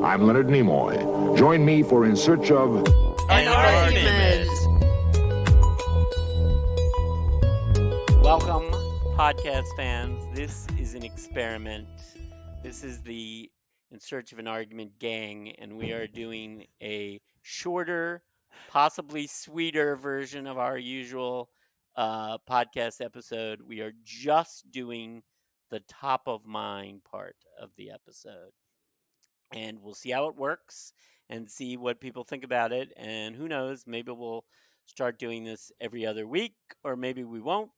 I'm Leonard Nimoy. Join me for In Search of An Argument. Welcome, podcast fans. This is an experiment. This is the In Search of an Argument gang, and we are doing a shorter, possibly sweeter version of our usual podcast episode. We are just doing the top of mind part of the episode. And we'll see how it works and see what people think about it. And who knows, maybe we'll start doing this every other week, or maybe we won't.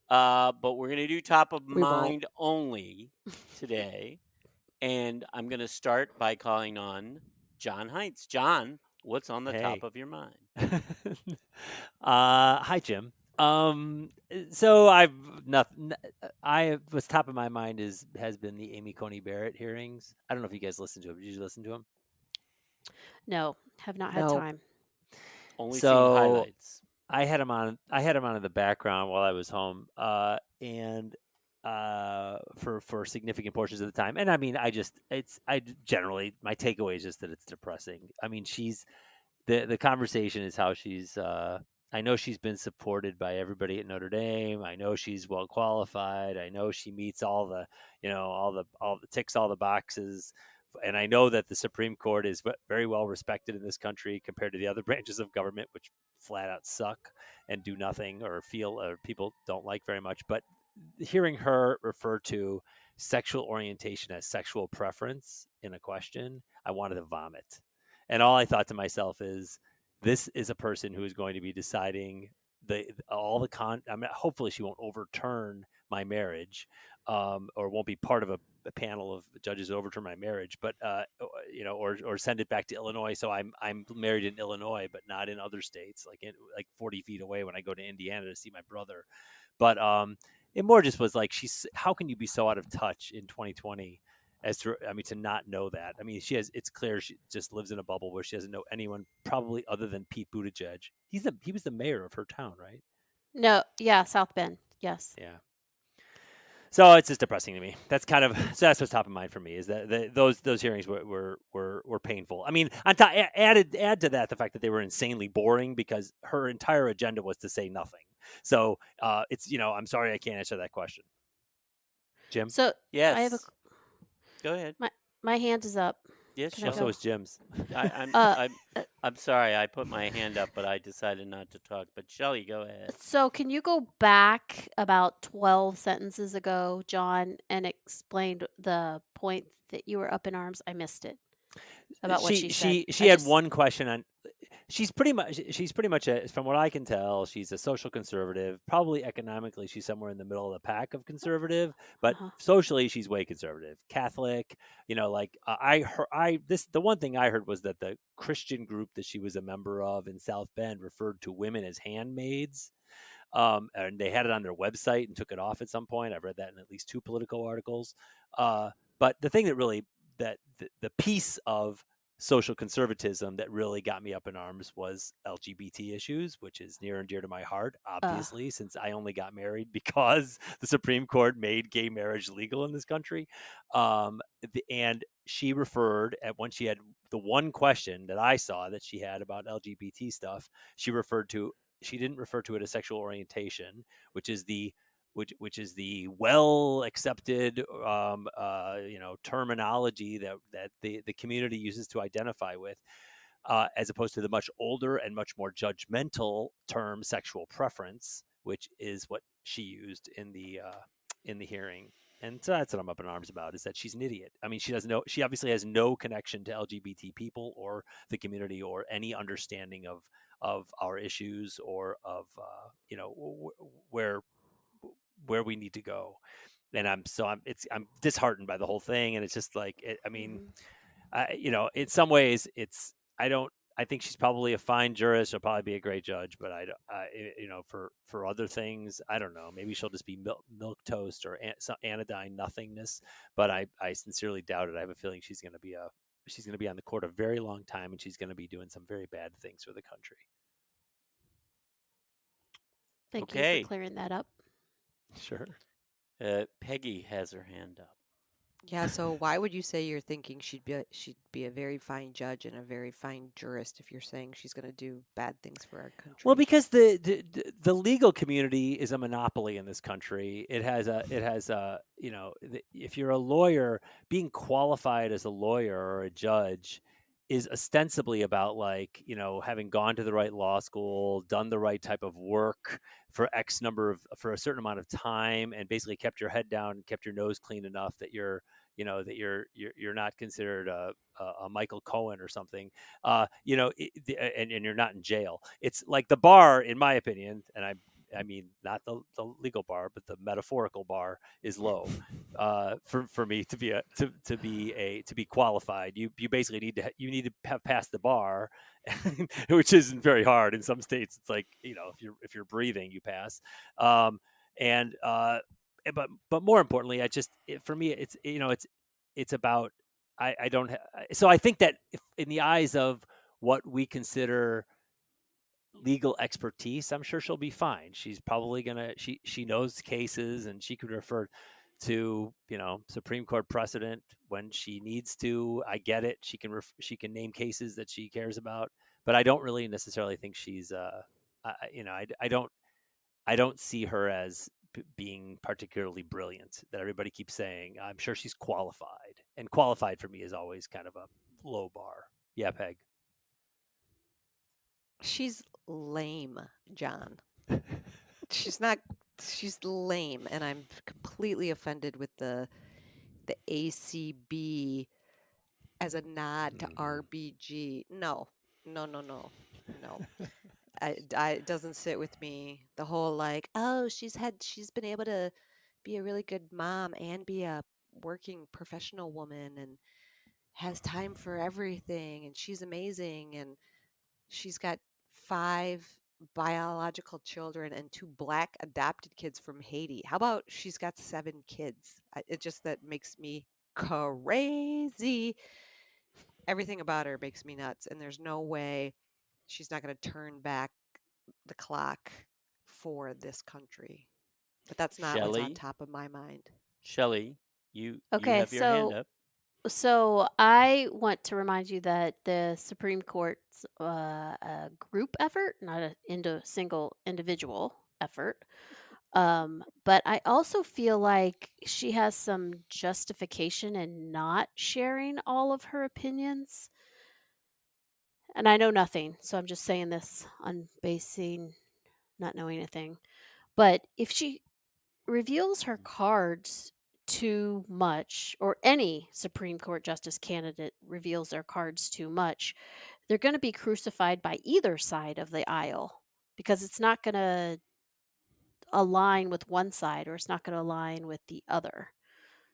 But we're going to do top of mind only today. And I'm going to start by calling on John Heinz. John, what's on the top of your mind? Hi, Jim. So what's top of my mind has been the Amy Coney Barrett hearings. I don't know if you guys listened to them. Did you listen to them? No, have not had time. Only seen highlights. I had them on in the background while I was home, and for significant portions of the time. And I mean, I generally my takeaway is just that it's depressing. I mean, the conversation is how she's. I know she's been supported by everybody at Notre Dame. I know she's well qualified. I know she meets all the ticks all the boxes. And I know that the Supreme Court is very well respected in this country compared to the other branches of government, which flat out suck and do nothing or people don't like very much. But hearing her refer to sexual orientation as sexual preference in a question, I wanted to vomit. And all I thought to myself is, this is a person who is going to be deciding hopefully she won't overturn my marriage, or won't be part of a panel of judges who overturn my marriage, but or send it back to Illinois. So I'm married in Illinois, but not in other states, like 40 feet away when I go to Indiana to see my brother. But it more just was like, how can you be so out of touch in 2020? To not know that. I mean, it's clear she just lives in a bubble where she doesn't know anyone probably other than Pete Buttigieg. He was the mayor of her town, right? No, yeah, South Bend. Yes. Yeah. So it's just depressing to me. That's what's top of mind for me, is that those hearings were painful. I mean, add to that the fact that they were insanely boring because her entire agenda was to say nothing. So I'm sorry I can't answer that question. Jim? So yes. I have Go ahead. My hand is up. Yes, so is Jim's. I'm sorry. I put my hand up, but I decided not to talk. But Shelley, go ahead. So can you go back about 12 sentences ago, John, and explain the point that you were up in arms? I missed it. About what she said. She had one question on. She's pretty much from what I can tell, she's a social conservative. Probably economically, she's somewhere in the middle of the pack of conservative, but socially, she's way conservative, Catholic. The one thing I heard was that the Christian group that she was a member of in South Bend referred to women as handmaids. And they had it on their website and took it off at some point. I've read that in at least 2 political articles. But the thing that the piece of social conservatism that really got me up in arms was LGBT issues, which is near and dear to my heart, obviously, since I only got married because the Supreme Court made gay marriage legal in this country. And she referred when she had the one question that I saw that she had about LGBT stuff, she didn't refer to it as sexual orientation, which is the well accepted terminology that the community uses to identify with, as opposed to the much older and much more judgmental term sexual preference, which is what she used in the hearing. And so that's what I'm up in arms about, is that she's an idiot. I mean, she obviously has no connection to LGBT people or the community or any understanding of our issues or of where we need to go. And I'm disheartened by the whole thing. And it's just like, in some ways I think she's probably a fine jurist. She'll probably be a great judge, but for other things, I don't know. Maybe she'll just be milk toast or anodyne nothingness. But I sincerely doubt it. I have a feeling she's going to be on the court a very long time, and she's going to be doing some very bad things for the country. Thank you for clearing that up. Sure. Peggy has her hand up. Yeah, so why would you say you're thinking she'd be a very fine judge and a very fine jurist if you're saying she's going to do bad things for our country? Well, because the legal community is a monopoly in this country. It has if you're a lawyer, being qualified as a lawyer or a judge is ostensibly about having gone to the right law school, done the right type of work for for a certain amount of time, and basically kept your head down and kept your nose clean enough that you're not considered a Michael Cohen or something, and you're not in jail. It's like the bar, in my opinion, and I mean not the legal bar, but the metaphorical bar is low for me to be qualified. You basically need to have passed the bar, which isn't very hard. In some states, it's like if you're breathing, you pass. And but more importantly, for me, it's about I don't so I think that if in the eyes of what we consider legal expertise, I'm sure she'll be fine. She's probably she knows cases, and she could refer to Supreme Court precedent when she needs to. I get it. She can name cases that she cares about, but I don't really necessarily think she's I don't see her as being particularly brilliant, that everybody keeps saying. I'm sure she's qualified, and qualified for me is always kind of a low bar. Yeah, Peg. She's lame, John. She's not. She's lame, and I'm completely offended with the ACB as a nod to RBG. No. It doesn't sit with me. The whole she's been able to be a really good mom and be a working professional woman and has time for everything, and she's amazing, and she's got 5 biological children and 2 black adopted kids from Haiti. How about she's got 7 kids? It just that makes me crazy. Everything about her makes me nuts, and there's no way she's not going to turn back the clock for this country. But that's not what's on top of my mind. Shelley, you Okay, have your hand up. So I want to remind you that the Supreme Court's a group effort, not a single individual effort. But I also feel like she has some justification in not sharing all of her opinions. And I know nothing, so I'm just saying this on basing not knowing anything. But if she reveals her cards too much, or any Supreme Court justice candidate reveals their cards too much, they're going to be crucified by either side of the aisle, because it's not going to align with one side, or it's not going to align with the other.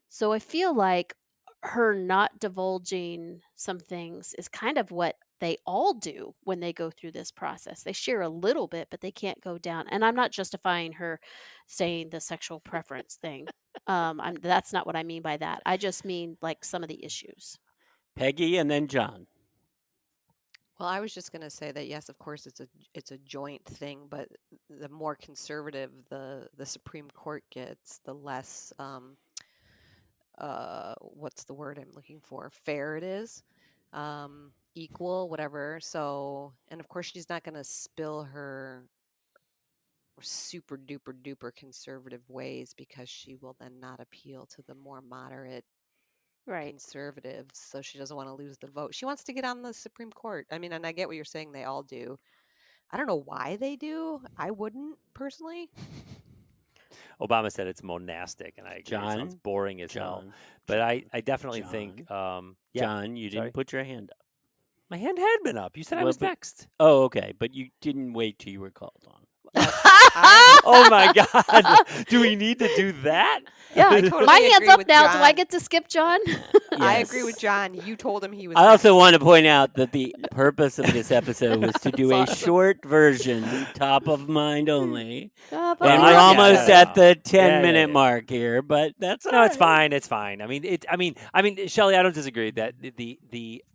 So I feel like her not divulging some things is kind of what they all do when they go through this process. They share a little bit, but they can't go down. And I'm not justifying her saying the sexual preference thing. That's not what I mean by that. I just mean like some of the issues. Peggy and then John. Well, I was just going to say that yes, of course, it's a joint thing, but the more conservative the Supreme Court gets, the less what's the word I'm looking for? Fair it is, equal, whatever. So, and of course, she's not going to spill her super duper duper conservative ways, because she will then not appeal to the more moderate conservatives. So she doesn't want to lose the vote. She wants to get on the Supreme Court. I mean, and I get what you're saying. They all do. I don't know why they do. I wouldn't personally. Obama said it's monastic, and I agree. It sounds boring as hell. But I definitely think. John, you didn't put your hand up. My hand had been up. You said I was next. Oh, okay. But you didn't wait till you were called on. Oh my God! Do we need to do that? Yeah, totally my hand's up now. John. Do I get to skip John? Yes. I agree with John. You told him he was. I also want to point out that the purpose of this episode was to do a short version, top of mind only. And we're almost at the 10-minute mark here, but that's all right. It's fine. It's fine. I mean, Shelley, I don't disagree that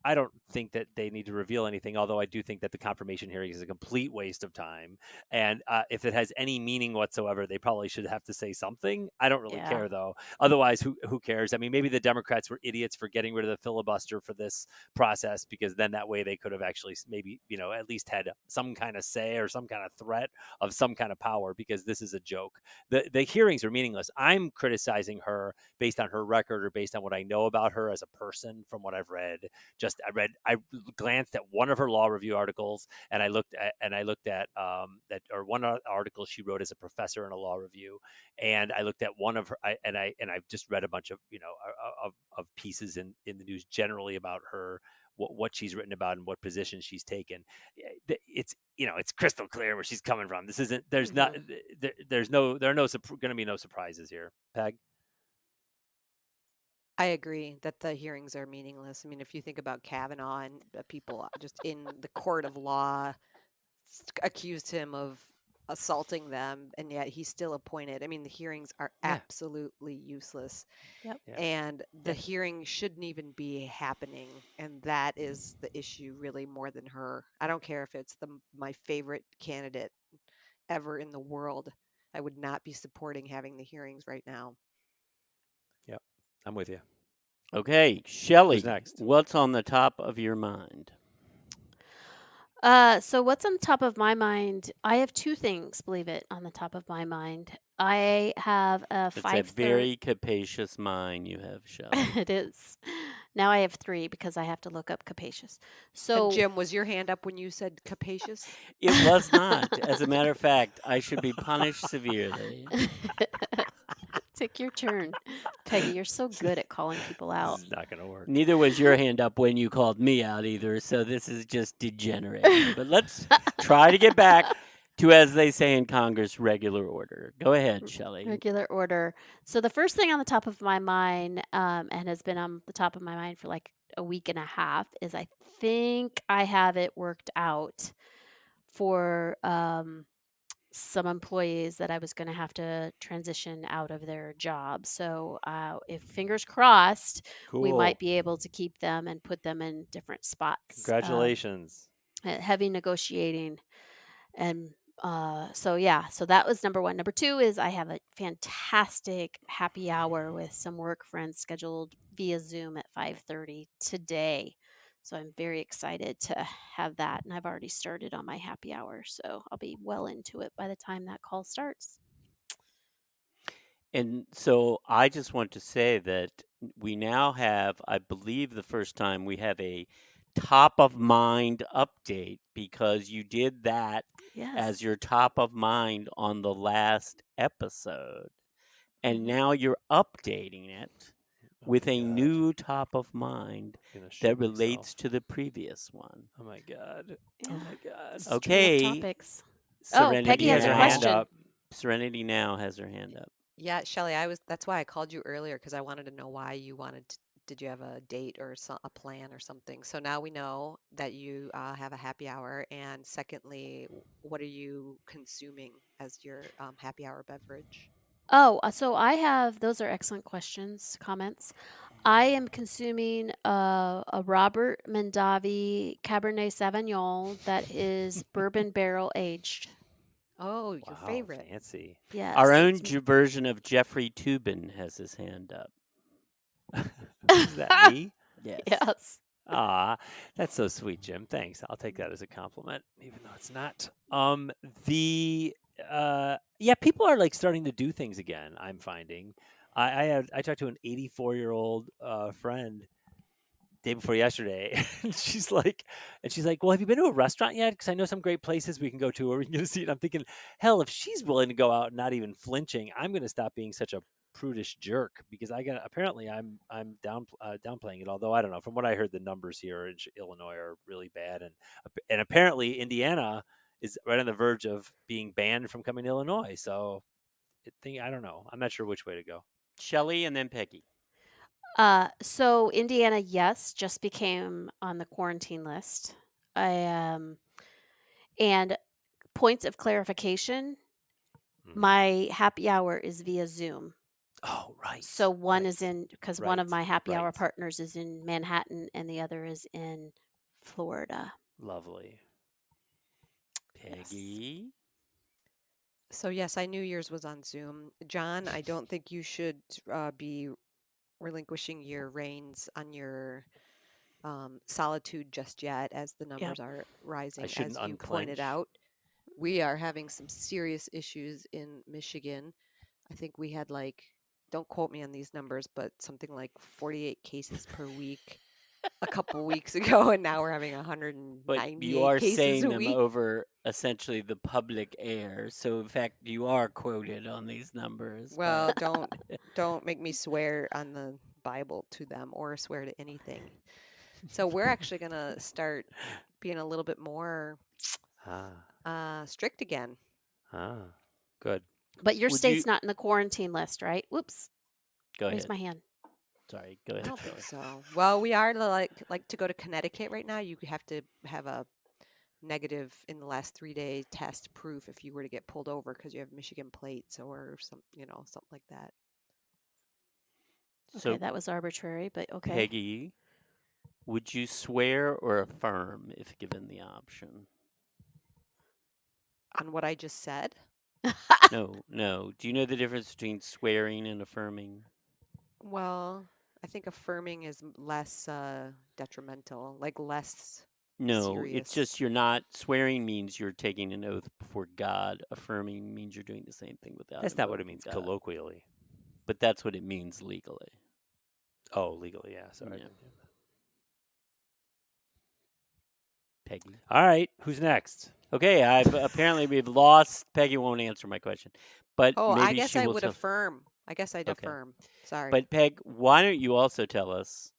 I don't think that they need to reveal anything. Although I do think that the confirmation hearing is a complete waste of time. And if it has any meaning whatsoever, they probably should have to say something. I don't really Yeah. care though. Otherwise, who cares? I mean, maybe the Democrats were idiots for getting rid of the filibuster for this process, because then that way they could have actually maybe, at least had some kind of say or some kind of threat of some kind of power, because this is a joke. The hearings are meaningless. I'm criticizing her based on her record or based on what I know about her as a person from what I've read. I glanced at one of her law review articles, and I looked at one article she wrote as a professor in a law review, and I looked at one of her, I've just read a bunch of of pieces in the news generally about her, what she's written about and what position she's taken. It's crystal clear where she's coming from. This isn't. There's not. There are going to be no surprises here. Peg. I agree that the hearings are meaningless. I mean, if you think about Kavanaugh and people just in the court of law accused him of assaulting them, and yet he's still appointed. I mean, the hearings are Yeah. absolutely useless. Yep. Yeah. And the Yeah. hearing shouldn't even be happening, and that is the issue really more than her. I don't care if it's my favorite candidate ever in the world. I would not be supporting having the hearings right now. Yep. I'm with you. Okay, Shelley, Who's next? what's on the top of your mind? So what's on top of my mind? I have two things, believe it, on the top of my mind. I have a It's a 5:30. very capacious mind you have, Shelley. It is. Now I have three because I have to look up capacious. And So Jim, was your hand up when you said capacious? It was not. As a matter of fact, I should be punished severely. take your turn. Peggy, you're so good at calling people out. This is not going to work. Neither was your hand up when you called me out either, so this is just degenerating. But let's try to get back to, as they say in Congress, regular order. Go ahead, Shelley. Regular order. So the first thing on the top of my mind, and has been on the top of my mind for like a week and a half, is I think I have it worked out for some employees that I was going to have to transition out of their job. So if fingers crossed, we might Cool. be able to keep them and put them in different spots. Congratulations. Heavy negotiating. And so that was number one. Number two is I have a fantastic happy hour with some work friends scheduled via Zoom at 5:30 today. So I'm very excited to have that, and I've already started on my happy hour, so I'll be well into it by the time that call starts. And so I just want to say that we now have, I believe, the first time we have a top of mind update, because you did that as Yes. your top of mind on the last episode. And Mhm. now you're updating it Oh with my a God. new top of mind I'm gonna that shoot relates myself. to the previous one. Oh my God. Yeah. Oh my God. Stream of Okay. topics. Serenity Peggy has a now. hand question. up. Serenity now has her hand up. Yeah, Shelley, that's why I called you earlier, because I wanted to know why you did you have a date or a plan or something? So now we know that you have a happy hour. And secondly, what are you consuming as your happy hour beverage? So those are excellent questions, comments. I am consuming a Robert Mondavi Cabernet Sauvignon that is bourbon barrel aged. Oh, your Wow, favorite. fancy. Yes. Our own it's version of Jeffrey Tubin has his hand up. Is that me? Yes. Yes. Ah, that's so sweet, Jim. Thanks. I'll take that as a compliment, even though it's not. People are like starting to do things again. I'm finding. I talked to an 84-year-old friend day before yesterday, and she's like, well, have you been to a restaurant yet? Because I know some great places we can go to where we can get a seat. And I'm thinking, hell, if she's willing to go out, not even flinching, I'm going to stop being such a prudish jerk, because apparently I'm downplaying it. Although I don't know, from what I heard, the numbers here in Illinois are really bad, and apparently Indiana is right on the verge of being banned from coming to Illinois. So I don't know. I'm not sure which way to go. Shelley and then Peggy. So Indiana, yes, just became on the quarantine list. And points of clarification, my happy hour is via Zoom. Oh, right. So one right. is because one of Right, my happy hour right. partners is in Manhattan and the other is in Florida. Lovely. Yes. Peggy. So yes, I knew yours was on Zoom. John, I don't think you should be relinquishing your reins on your solitude just yet, as the Yep. numbers are rising. shouldn't As you pointed unclench. out, we are having some serious issues in Michigan. I think we had don't quote me on these numbers, but something like 48 cases per week a couple weeks ago, and now we're having But 198 you are cases saying a them week. over essentially the public air. So in fact, you are quoted on these numbers. Well, But don't make me swear on the Bible to them or swear to anything. So we're actually gonna start being a little bit more strict again. Good. But your Would state's you not in the quarantine list, right? Whoops. go Raise ahead? my hand. Sorry, go I ahead, don't think Shelley. so. Well, we are like to go to Connecticut right now. You have to have a negative in the last 3-day test proof if you were to get pulled over because you have Michigan plates or something like that. Okay, So that was arbitrary, but okay. Peggy, would you swear or affirm if given the option? On what I just said? No. Do you know the difference between swearing and affirming? Well, I think affirming is less detrimental, like less No, it's serious. just you're not swearing means you're taking an oath before God. Affirming means you're doing the same thing without. That's not what it invoking means God. colloquially. But that's what it means legally. Oh, legally, yeah. Sorry. Yeah. Peggy. All right. Who's next? Okay, apparently we've lost. Peggy won't answer my question, but Oh, I maybe guess she I will. would affirm. I guess I'd Okay. affirm. Sorry. But Peg, why don't you also tell us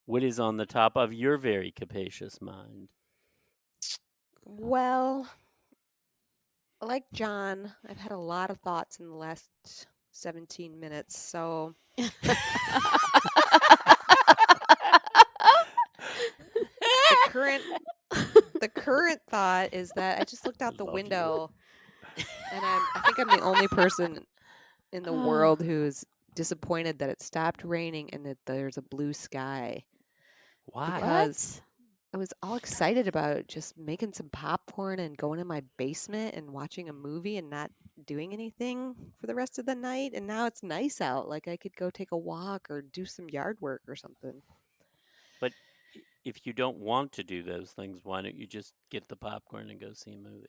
what is on the top of your very capacious mind? Well, like John, I've had a lot of thoughts in the last 17 minutes. So the current thought is that I just looked out the Love you. window and I think I'm the only person in the world who's disappointed that it stopped raining and that there's a blue sky. Why? Because I was all excited about just making some popcorn and going in my basement and watching a movie and not doing anything for the rest of the night. And now it's nice out. Like I could go take a walk or do some yard work or something. But if you don't want to do those things, why don't you just get the popcorn and go see a movie?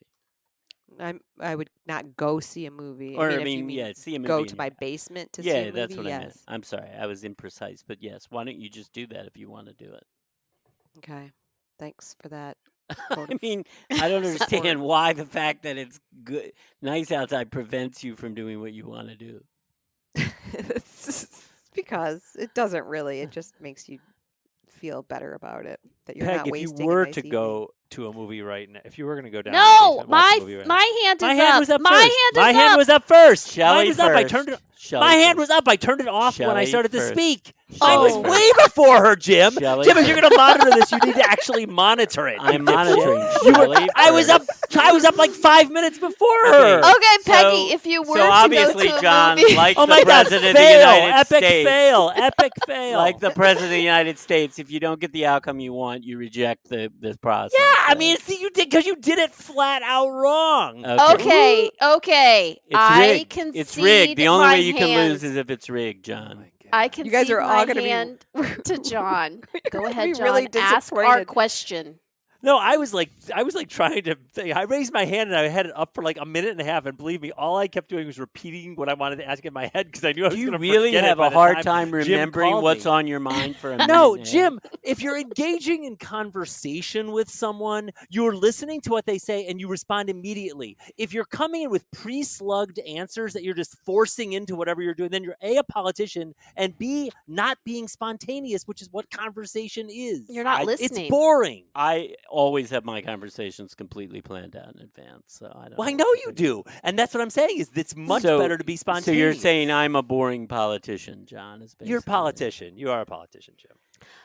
I would not go see a movie. Or I mean, if you mean see a movie. go in to your my house. basement to see Yeah, a movie, that's what I meant. yes. I'm sorry, I was imprecise, but yes, why don't you just do that if you want to do it? Okay. Thanks for that. I mean, I don't understand why the fact that it's good, nice outside prevents you from doing what you want to do. It's because it doesn't really. It just makes you feel better about it that you're Peg, not if you wasting were a nice to evening. go to a movie right now, if you were going to go down to the No, basement, watch a movie right now. my hand is My up. hand was up My first. hand My is hand up. was up first. Shelley Mine was up. I first. turned it. Shelley My hand first. was up. I turned it off when I Shelley started to first. speak. Shelley I was Oh. way before her, Jim. Shelley Jim, if you're first. going to monitor this, you need to actually monitor it. I'm you dipshit. monitoring. You were, Shelley I was up. first. I was up like 5 minutes before Okay. her. Okay, Peggy, So- if you were so to go obviously, to a John, movie, like Oh the my God! president of the Fail! United Epic States, fail! Epic fail! like the president of the United States, if you don't get the outcome you want, you reject the process. Yeah, I right? mean, see, you did because you did it flat out wrong. okay, It's I rigged. concede It's rigged. The only my way you can lose hand. is if it's rigged, John. I You guys concede are all my gonna be- hand to John. Go You're ahead, gonna be John. really Ask our disappointed. question. No, I was like trying to think. I raised my hand and I had it up for like a minute and a half, and believe me, all I kept doing was repeating what I wanted to ask in my head because I knew I was Do you going to really forget it have by a the hard time Jim remembering called what's me. on your mind for a minute? No, and a half? Jim, if you're engaging in conversation with someone, you're listening to what they say and you respond immediately. If you're coming in with pre-slugged answers that you're just forcing into whatever you're doing, then you're A, a politician, and B, not being spontaneous, which is what conversation is. You're not It's listening. boring. I always have my conversations completely planned out in advance, so I don't. Well, I know know what you you're do. And that's what I'm saying is it's much So- better to be spontaneous. So you're saying I'm a boring politician, John? Is You're a basically- politician. You are a politician, Jim.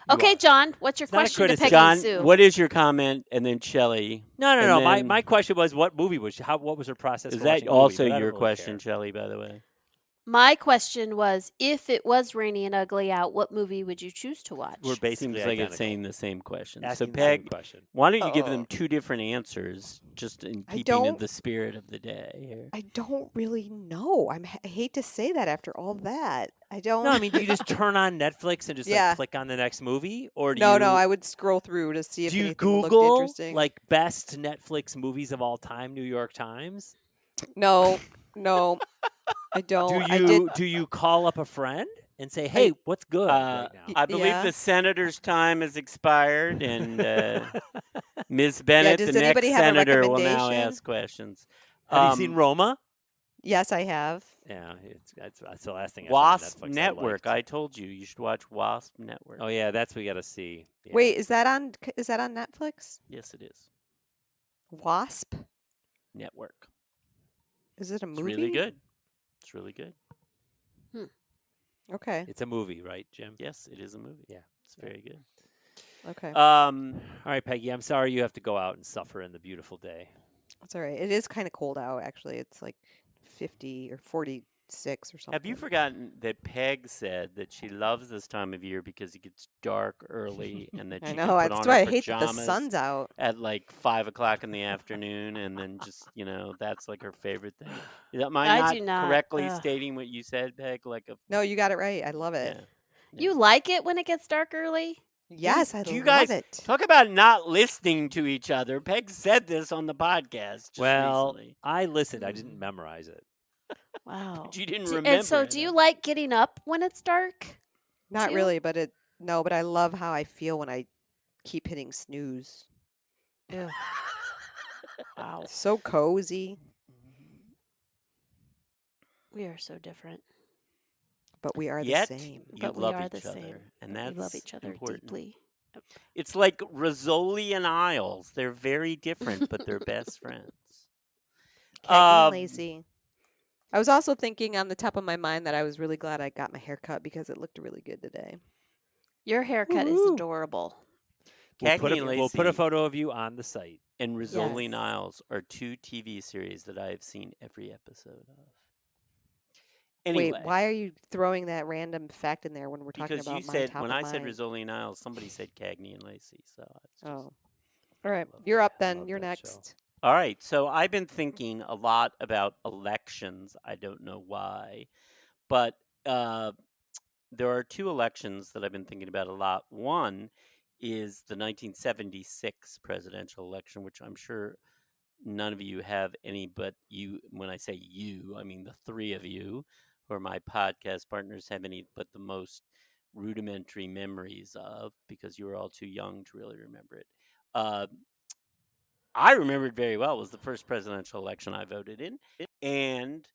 You Okay, are. John, what's your It's not a question to criticism. Peggy John, Sue? what is your comment? And then Shelley. No. And My, then- my question was what movie was what was her process Is for that watching a movie? also But I don't your really question, care. Shelley? By the way. My question was, if it was rainy and ugly out, what movie would you choose to watch? We're basically Seems like identical. it's saying the same question. Asking So the same Peg, question. why don't you give them Oh. 2 different answers, just in I keeping of don't- the spirit of the day here? I don't really know. I hate to say that after all that. I don't. No, I mean, do you just turn on Netflix and just Yeah. like click on the next movie, or do No, you? no, I would scroll through to see if do you anything looked Google interesting. like best Netflix movies of all time, New York Times? No, no, I don't. I did. Do you call up a friend and say, "Hey, what's good right now?" I believe yeah. the senator's time has expired, and Ms. Bennett, does the next anybody have a senator, will now recommendation? ask questions. Have you seen Roma? Yes, I have. Yeah, that's the last thing I saw on Wasp Netflix. Network? I I liked. told you should watch Wasp Network. Oh yeah, that's what we got to see. Yeah. Wait, is that on Netflix? Yes, it is. Wasp? Network. Is it a It's movie? really good. It's really good. Okay. It's a movie, right, Jim? Yes, it is a movie. Yeah. It's very good. Okay. All right, Peggy. I'm sorry you have to go out and suffer in the beautiful day. That's all right. It is kind of cold out, actually. It's like 50 or 46 or something. Have you forgotten that Peg said that she loves this time of year because it gets dark early, and that I she know. can put That's on why her I hate that the pajamas sun's out. at like 5 o'clock in the afternoon, and then just that's like her favorite thing. Am I I not do not. correctly Ugh. stating what you said, Peg? Like a No, you got it right. I love it. yeah. You like it when it gets dark early? Yes, I Do you love guys it. talk about not listening to each other? Peg said this on the podcast just Well, recently. I listened. I didn't memorize it. Wow. But you didn't And remember so, it, do you huh? like getting up when it's dark? Not too? really, but but I love how I feel when I keep hitting snooze. Ew. Wow. So cozy, We are so different, but we are Yet the same. you but we love are each the other, same. and but that's we love each other important. deeply. It's like Rizzoli and Isles. They're very different, but they're best friends. Cagney and Lacey. I was also thinking on the top of my mind that I was really glad I got my hair cut because it looked really good today. Your haircut is Woohoo. adorable. Cagney and We'll put a Lacey photo of you on the site. and Rizzoli and Yes. Isles are 2 TV series that I have seen every episode of. Anyway, Wait, why are you throwing that random fact in there when we're talking because about you my said top when of I said mind? Rizzoli and Isles, somebody said Cagney and Lacey. So it's just, Oh, all right. love You're up that. I then. love You're that show. next. All right. So I've been thinking a lot about elections. I don't know why, but there are 2 elections that I've been thinking about a lot. One is the 1976 presidential election, which I'm sure none of you have any, but you, when I say you, I mean the 3 of you who are my podcast partners, have any but the most rudimentary memories of, because you were all too young to really remember it. I remember it very well. It was the first presidential election I voted in, and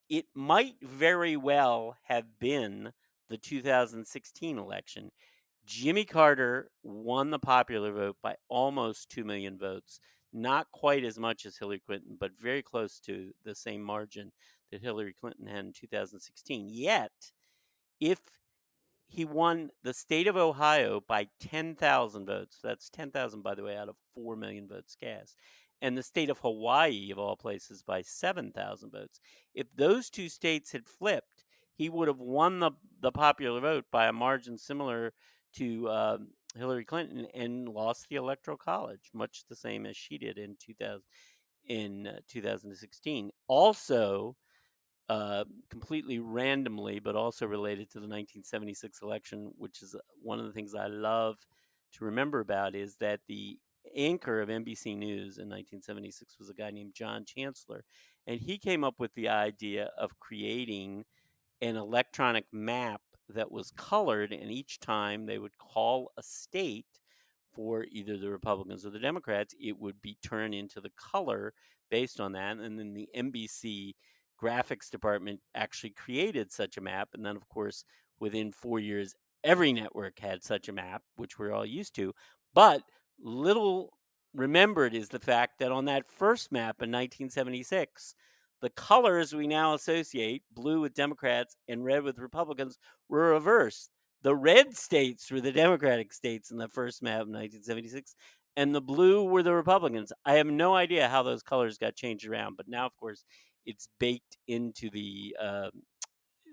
it might very well have been the 2016 election. Jimmy Carter won the popular vote by almost 2 million votes. Not quite as much as Hillary Clinton, but very close to the same margin that Hillary Clinton had in 2016. Yet, if he won the state of Ohio by 10,000 votes, that's 10,000, by the way, out of 4 million votes cast, and the state of Hawaii, of all places, by 7,000 votes. If those 2 states had flipped, he would have won the popular vote by a margin similar to Hillary Clinton and lost the Electoral College, much the same as she did in 2016. Also, completely randomly, but also related to the 1976 election, which is one of the things I love to remember about, is that the anchor of NBC News in 1976 was a guy named John Chancellor, and he came up with the idea of creating an electronic map that was colored, and each time they would call a state for either the Republicans or the Democrats, it would be turned into the color based on that. And then the NBC graphics department actually created such a map. And then, of course, within 4 years, every network had such a map, which we're all used to. But little remembered is the fact that on that first map in 1976, the colors we now associate, blue with Democrats and red with Republicans, were reversed. The red states were the Democratic states in the first map of 1976, and the blue were the Republicans. I have no idea how those colors got changed around, but now, of course, it's baked into the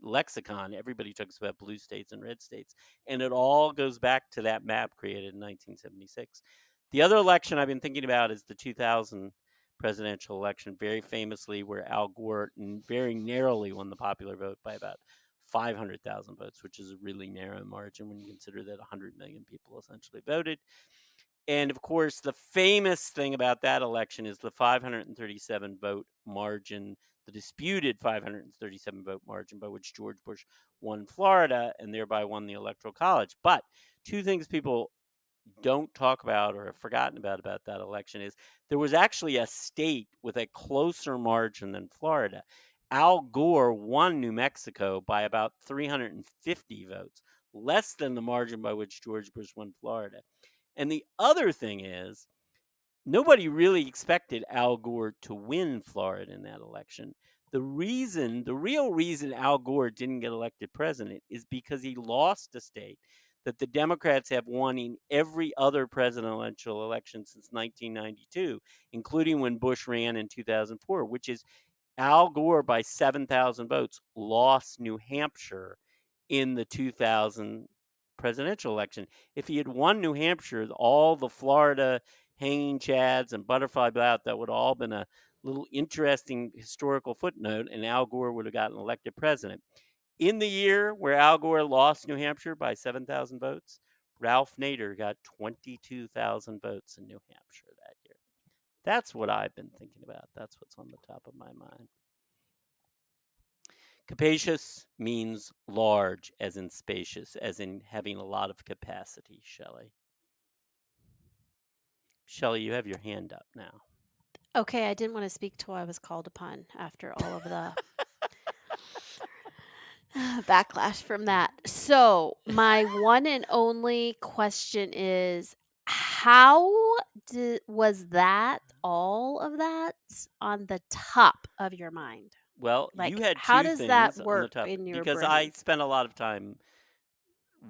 lexicon. Everybody talks about blue states and red states, and it all goes back to that map created in 1976. The other election I've been thinking about is the 2000 presidential election, very famously where Al Gore very narrowly won the popular vote by about 500,000 votes, which is a really narrow margin when you consider that 100 million people essentially voted. And of course, the famous thing about that election is the 537 vote margin, the disputed 537 vote margin by which George Bush won Florida and thereby won the Electoral College. But two things people don't talk about or have forgotten about that election is there was actually a state with a closer margin than Florida. Al Gore won New Mexico by about 350 votes, less than the margin by which George Bush won Florida. And the other thing is, nobody really expected Al Gore to win Florida in that election. The real reason Al Gore didn't get elected president is because he lost a state that the Democrats have won in every other presidential election since 1992, including when Bush ran in 2004, which is Al Gore by 7,000 votes lost New Hampshire in the 2000 presidential election. If he had won New Hampshire, all the Florida hanging chads and butterfly ballot, that would all been a little interesting historical footnote, and Al Gore would have gotten elected president. In the year where Al Gore lost New Hampshire by 7,000 votes, Ralph Nader got 22,000 votes in New Hampshire that year. That's what I've been thinking about. That's what's on the top of my mind. Capacious means large, as in spacious, as in having a lot of capacity, Shelley. Shelley, you have your hand up now. Okay, I didn't want to speak till I was called upon after all of the backlash from that. So, my one and only question is, how was that, all of that, on the top of your mind? Well, Like, you had how two does that things on the work top in your because I brain? spent a lot of time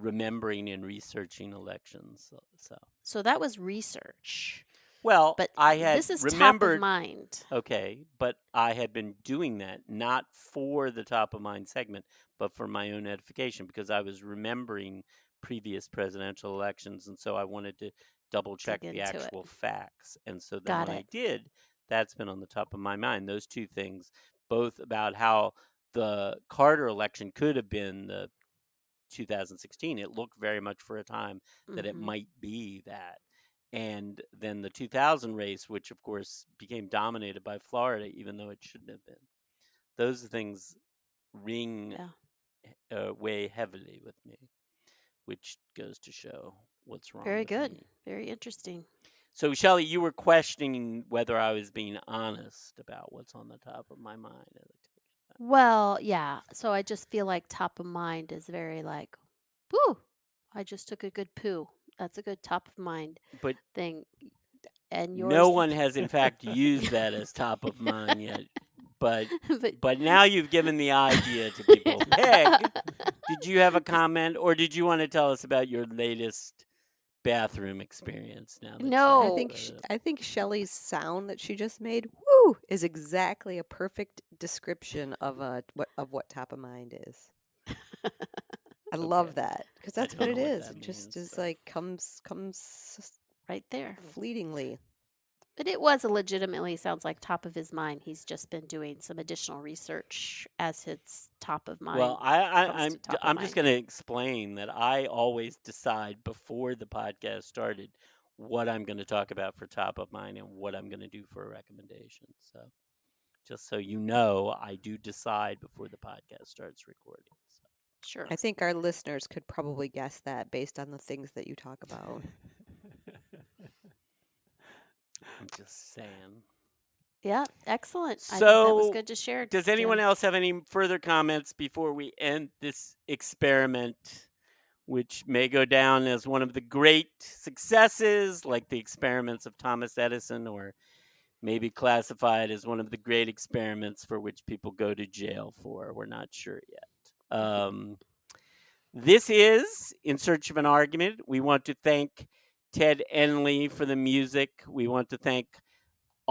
remembering and researching elections. So that was research, Well, but I had this is top of remembered. mind. Okay, but I had been doing that not for the top of mind segment, but for my own edification because I was remembering previous presidential elections, and so I wanted to double check Dig the into it. actual facts. And so then Got when I it. did, that's been on the top of my mind. Those two things, both about how the Carter election could have been the 2016. It looked very much for a time that it Mhm. might be that. And then the 2000 race, which of course became dominated by Florida, even though it shouldn't have been. Those things ring Yeah. weigh heavily with me, which goes to show what's wrong Very with good. me. Very interesting. So, Shelley, you were questioning whether I was being honest about what's on the top of my mind. as I take it. Well, yeah. So I just feel like top of mind is very like, whoo, I just took a good poo. That's a good top of mind But thing. And no yours, one has, in fact, used that as top of mind yet. But but now you've given the idea to people. Peg, did you have a comment, or did you want to tell us about your latest bathroom experience? Now that No. I think Shelley's sound that she just made, woo, is exactly a perfect description of what top of mind is. I love Okay. that because I that's don't what it know what is. that It just means, is but- like comes right there. fleetingly. But it was legitimately sounds like top of his mind. He's just been doing some additional research as his top of mind. Well, comes to top of I'm just mind. going to explain that I always decide before the podcast started what I'm going to talk about for top of mind and what I'm going to do for a recommendation. So, just so you know, I do decide before the podcast starts recording. So. Sure. I think our listeners could probably guess that based on the things that you talk about. I'm just saying. Yeah, excellent. I think that was So, good to share. does anyone Jim. else have any further comments before we end this experiment, which may go down as one of the great successes, like the experiments of Thomas Edison, or maybe classified as one of the great experiments for which people go to jail for? We're not sure yet. This is In Search of an Argument. We want to thank Ted Enley for the music. We want to thank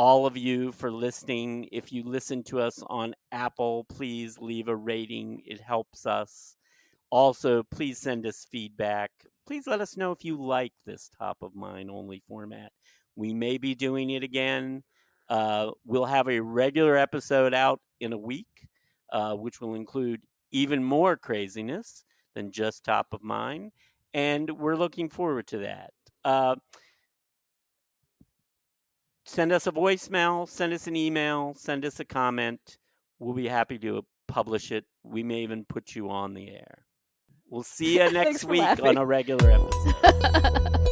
all of you for listening. If you listen to us on Apple, please leave a rating. It helps us. Also, please send us feedback. Please let us know if you like this top of mind only format. We may be doing it again. We'll have a regular episode out in a week, which will include even more craziness than just top of mind. And we're looking forward to that. Send us a voicemail, send us an email, send us a comment. We'll be happy to publish it. We may even put you on the air. We'll see you Thanks next for week laughing. on a regular episode.